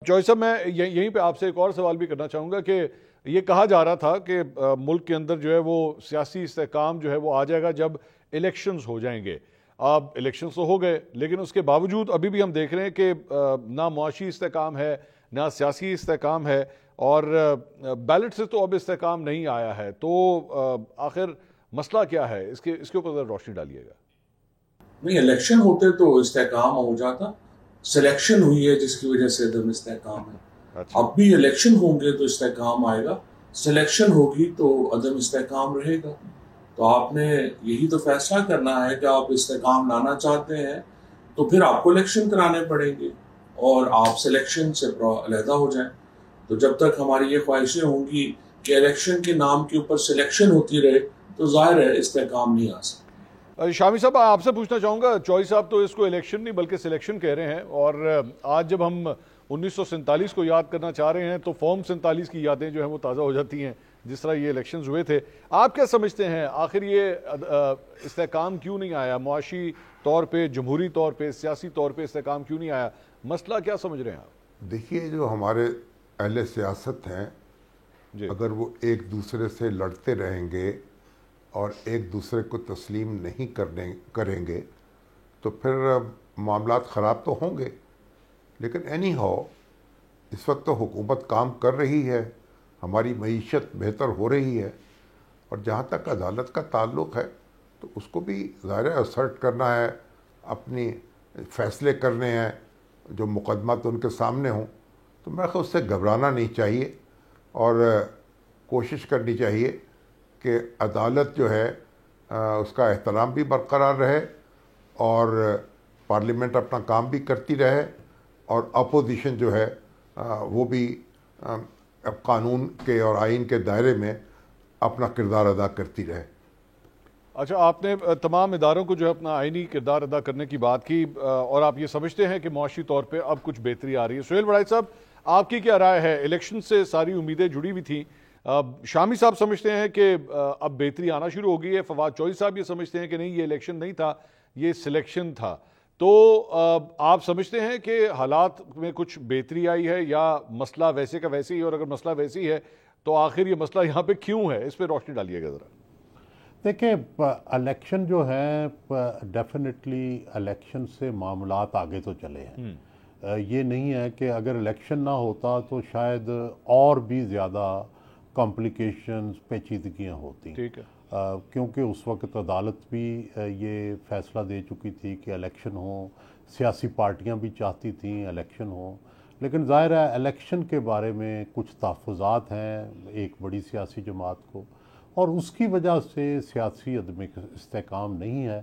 جوئی صاحب میں یہیں پہ آپ سے ایک اور سوال بھی کرنا چاہوں گا کہ یہ کہا جا رہا تھا کہ ملک کے اندر جو ہے وہ سیاسی استحکام جو ہے وہ آ جائے گا جب الیکشنز ہو جائیں گے. اب الیکشنز تو ہو گئے لیکن اس کے باوجود ابھی بھی ہم دیکھ رہے ہیں کہ نہ معاشی استحکام ہے نہ سیاسی استحکام ہے اور بیلٹ سے تو اب استحکام نہیں آیا ہے. تو آخر مسئلہ کیا ہے؟ اس کے اوپر ذرا روشنی ڈالیے گا. نہیں، الیکشن ہوتے تو استحکام ہو جاتا. سلیکشن ہوئی ہے جس کی وجہ سے عدم استحکام ہے. اب بھی الیکشن ہوں گے تو استحکام آئے گا، سلیکشن ہوگی تو عدم استحکام رہے گا. تو آپ نے یہی تو فیصلہ کرنا ہے کہ آپ استحکام لانا چاہتے ہیں تو پھر آپ کو الیکشن کرانے پڑیں گے اور آپ سلیکشن سے علیحدہ ہو جائیں. تو جب تک ہماری یہ خواہشیں ہوں گی کہ الیکشن کے نام کے اوپر سلیکشن ہوتی رہے تو ظاہر ہے استحکام نہیں آ سکتا. شامی صاحب آپ سے پوچھنا چاہوں گا، چوئی صاحب تو اس کو الیکشن نہیں بلکہ سلیکشن کہہ رہے ہیں، اور آج جب ہم 1947 کو یاد کرنا چاہ رہے ہیں تو فارم 47 کی یادیں جو ہیں وہ تازہ ہو جاتی ہیں جس طرح یہ الیکشنز ہوئے تھے. آپ کیا سمجھتے ہیں آخر یہ استحکام کیوں نہیں آیا؟ معاشی طور پہ، جمہوری طور پہ، سیاسی طور پہ استحکام کیوں نہیں آیا؟ مسئلہ کیا سمجھ رہے ہیں آپ؟ دیکھیے، جو ہمارے اہل سیاست ہیں اگر وہ ایک دوسرے سے لڑتے رہیں گے اور ایک دوسرے کو تسلیم نہیں کریں گے تو پھر معاملات خراب تو ہوں گے. لیکن اینی ہاؤ اس وقت تو حکومت کام کر رہی ہے، ہماری معیشت بہتر ہو رہی ہے، اور جہاں تک عدالت کا تعلق ہے تو اس کو بھی ظاہر اسرٹ کرنا ہے، اپنی فیصلے کرنے ہیں جو مقدمات ان کے سامنے ہوں. تو میں خود سے گھبرانا نہیں چاہیے اور کوشش کرنی چاہیے کہ عدالت جو ہے اس کا احترام بھی برقرار رہے اور پارلیمنٹ اپنا کام بھی کرتی رہے اور اپوزیشن جو ہے وہ بھی قانون کے اور آئین کے دائرے میں اپنا کردار ادا کرتی رہے. اچھا، آپ نے تمام اداروں کو جو ہے اپنا آئینی کردار ادا کرنے کی بات کی اور آپ یہ سمجھتے ہیں کہ معاشی طور پہ اب کچھ بہتری آ رہی ہے. سہیل وڑائی صاحب، آپ کی کیا رائے ہے؟ الیکشن سے ساری امیدیں جڑی ہوئی تھیں. شامی صاحب سمجھتے ہیں کہ اب بہتری آنا شروع ہو گئی ہے. فواد چوئی صاحب یہ سمجھتے ہیں کہ نہیں، یہ الیکشن نہیں تھا، یہ سلیکشن تھا. تو آپ سمجھتے ہیں کہ حالات میں کچھ بہتری آئی ہے یا مسئلہ ویسے کا ویسے ہی؟ اور اگر مسئلہ ویسے ہی ہے تو آخر یہ مسئلہ یہاں پہ کیوں ہے؟ اس پہ روشنی ڈالیے گا ذرا. دیکھیں، الیکشن جو ہے ڈیفینیٹلی الیکشن سے معاملات آگے تو چلے ہیں. یہ نہیں ہے کہ اگر الیکشن نہ ہوتا تو شاید اور بھی زیادہ کمپلیکیشنز، پیچیدگیاں ہوتی، کیونکہ اس وقت عدالت بھی یہ فیصلہ دے چکی تھی کہ الیکشن ہو، سیاسی پارٹیاں بھی چاہتی تھیں الیکشن ہو. لیکن ظاہر ہے الیکشن کے بارے میں کچھ تحفظات ہیں ایک بڑی سیاسی جماعت کو، اور اس کی وجہ سے سیاسی عدم استحکام نہیں ہے.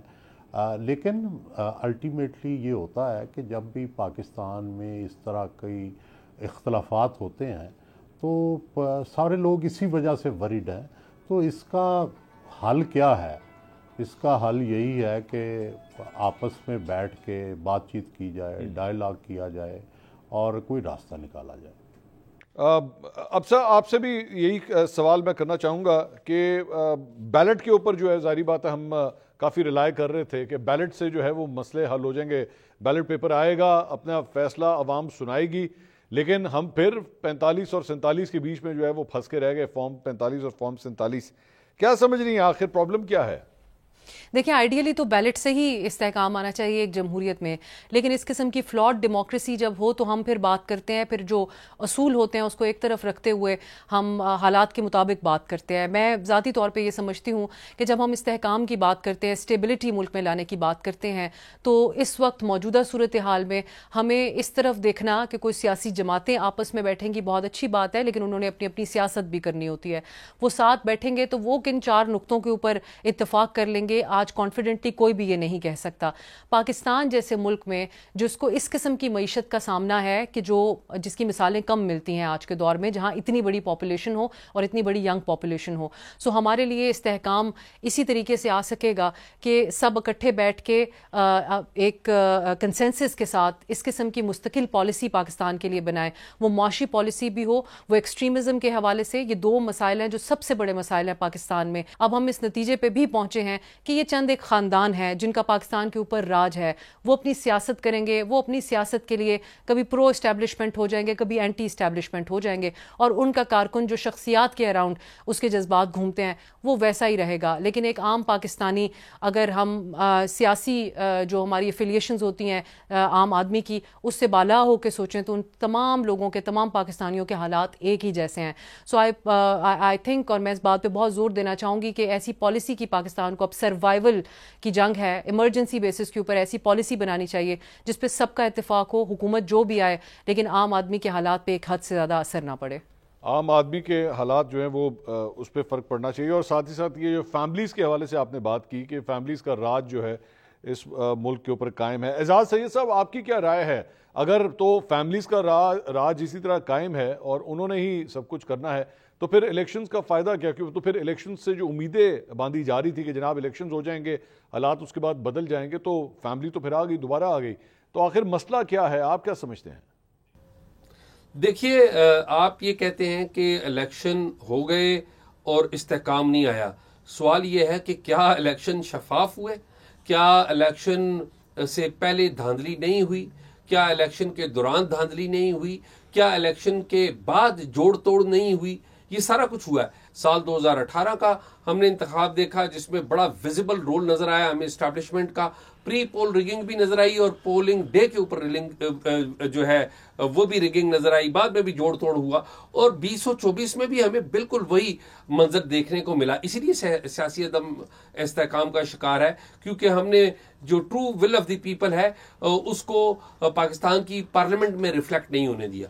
لیکن الٹیمیٹلی یہ ہوتا ہے کہ جب بھی پاکستان میں اس طرح کئی اختلافات ہوتے ہیں تو سارے لوگ اسی وجہ سے ورڈ ہیں. تو اس کا حل کیا ہے؟ اس کا حل یہی ہے کہ آپس میں بیٹھ کے بات چیت کی جائے، ڈائیلاگ کیا جائے اور کوئی راستہ نکالا جائے. اب سر آپ سے بھی یہی سوال میں کرنا چاہوں گا کہ بیلٹ کے اوپر جو ہے ظاہری بات ہے ہم کافی رلائے کر رہے تھے کہ بیلٹ سے جو ہے وہ مسئلے حل ہو جائیں گے. بیلٹ پیپر آئے گا، اپنا فیصلہ عوام سنائے گی، لیکن ہم پھر 45 اور 47 کے بیچ میں جو ہے وہ پھنس کے رہ گئے، فارم 45 اور فارم 47. کیا سمجھ رہی ہیں آخر پرابلم کیا ہے؟ دیکھیں، آئیڈیلی تو بیلٹ سے ہی استحکام آنا چاہیے ایک جمہوریت میں، لیکن اس قسم کی فلاٹ ڈیموکریسی جب ہو تو ہم پھر بات کرتے ہیں، پھر جو اصول ہوتے ہیں اس کو ایک طرف رکھتے ہوئے ہم حالات کے مطابق بات کرتے ہیں. میں ذاتی طور پہ یہ سمجھتی ہوں کہ جب ہم استحکام کی بات کرتے ہیں، اسٹیبلٹی ملک میں لانے کی بات کرتے ہیں، تو اس وقت موجودہ صورتحال میں ہمیں اس طرف دیکھنا کہ کوئی سیاسی جماعتیں آپس میں بیٹھیں گی بہت اچھی بات ہے، لیکن انہوں نے اپنی اپنی سیاست بھی کرنی ہوتی ہے. وہ ساتھ بیٹھیں گے تو وہ کن 4 نقطوں کے اوپر اتفاق کر لیں گے، آج کانفیڈنٹلی کوئی بھی یہ نہیں کہہ سکتا. پاکستان جیسے ملک میں جس کو اس قسم کی معیشت کا سامنا ہے کہ جس کی مثالیں کم ملتی ہیں آج کے دور میں، جہاں اتنی بڑی پاپولیشن ہو اور اتنی بڑی ینگ پاپولیشن ہو، سو ہمارے لیے استحکام اسی طریقے سے آ سکے گا کہ سب اکٹھے بیٹھ کے ایک کنسنسس کے ساتھ اس قسم کی مستقل پالیسی پاکستان کے لیے بنائیں. وہ معاشی پالیسی بھی ہو، وہ ایکسٹریمزم کے حوالے سے. یہ 2 مسائل ہیں جو سب سے بڑے مسائل ہیں پاکستان میں. اب ہم اس نتیجے پہ بھی پہنچے ہیں کہ کہ یہ چند ایک خاندان ہیں جن کا پاکستان کے اوپر راج ہے، وہ اپنی سیاست کریں گے، وہ اپنی سیاست کے لیے کبھی پرو اسٹیبلشمنٹ ہو جائیں گے، کبھی اینٹی اسٹیبلشمنٹ ہو جائیں گے، اور ان کا کارکن جو شخصیات کے اراؤنڈ اس کے جذبات گھومتے ہیں وہ ویسا ہی رہے گا. لیکن ایک عام پاکستانی، اگر ہم سیاسی جو ہماری افیلیشنز ہوتی ہیں عام آدمی کی، اس سے بالا ہو کے سوچیں تو ان تمام لوگوں کے، تمام پاکستانیوں کے حالات ایک ہی جیسے ہیں. سو آئی تھنک، اور میں اس بات پہ بہت زور دینا چاہوں گی کہ ایسی پالیسی کی پاکستان کو اب سروائیول کی جنگ ہے، ایمرجنسی بیسس کے اوپر ایسی پالیسی بنانی چاہیے جس پہ سب کا اتفاق ہو، حکومت جو بھی آئے، لیکن عام آدمی کے حالات پہ ایک حد سے زیادہ اثر نہ پڑے. عام آدمی کے حالات جو ہیں وہ اس پہ فرق پڑنا چاہیے. اور ساتھ ہی ساتھ یہ جو فیملیز کے حوالے سے آپ نے بات کی کہ فیملیز کا راج جو ہے اس ملک کے اوپر قائم ہے. اعزاز سید صاحب، آپ کی کیا رائے ہے؟ اگر تو فیملیز کا راج اسی طرح قائم ہے اور انہوں نے ہی سب کچھ کرنا ہے تو پھر الیکشنز کا فائدہ کیا؟ کیوں تو پھر الیکشنز سے جو امیدیں باندھی جا رہی تھی کہ جناب الیکشنز ہو جائیں گے، حالات اس کے بعد بدل جائیں گے، تو فیملی تو پھر آ گئی، دوبارہ آ گئی. تو آخر مسئلہ کیا ہے؟ آپ کیا سمجھتے ہیں؟ دیکھیے، آپ یہ کہتے ہیں کہ الیکشن ہو گئے اور استحکام نہیں آیا. سوال یہ ہے کہ کیا الیکشن شفاف ہوئے؟ کیا الیکشن سے پہلے دھاندلی نہیں ہوئی؟ کیا الیکشن کے دوران دھاندلی نہیں ہوئی؟ کیا الیکشن کے بعد جوڑ توڑ نہیں ہوئی؟ یہ سارا کچھ ہوا ہے. سال 2018 کا ہم نے انتخاب دیکھا جس میں بڑا ویزیبل رول نظر آیا ہمیں اسٹیبلشمنٹ کا. پری پول ریگنگ بھی نظر آئی اور پولنگ ڈے کے اوپر جو ہے وہ بھی ریگنگ نظر آئی. بعد میں بھی جوڑ توڑ ہوا اور 2024 میں بھی ہمیں بالکل وہی منظر دیکھنے کو ملا. اسی لیے سیاسی عدم استحکام کا شکار ہے، کیونکہ ہم نے جو true will of the people ہے اس کو پاکستان کی پارلیمنٹ میں ریفلیکٹ نہیں ہونے دیا.